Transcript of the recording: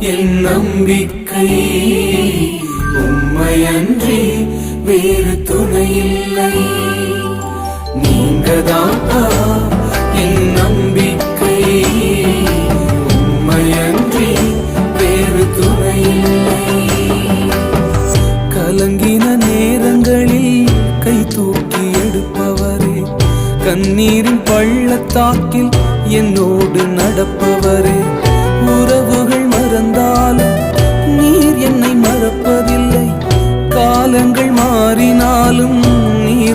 என் நம்பிக்கை உம்மையன்றி வேறு துணையில்லை. நீங்கதான்ப்பா என் நம்பிக்கை, உம்மையன்றி வேறு துணையில்லை. கலங்கின நேரங்களில் கை தூக்கி எடுப்பவரே, கண்ணீரின் பள்ளத்தாக்கில் என்னோடு நடப்பவரே, உறவுகள் மறந்தாலும் நீர் என்னை மறப்பதில்லை, காலங்கள் மாறினாலும் நீர்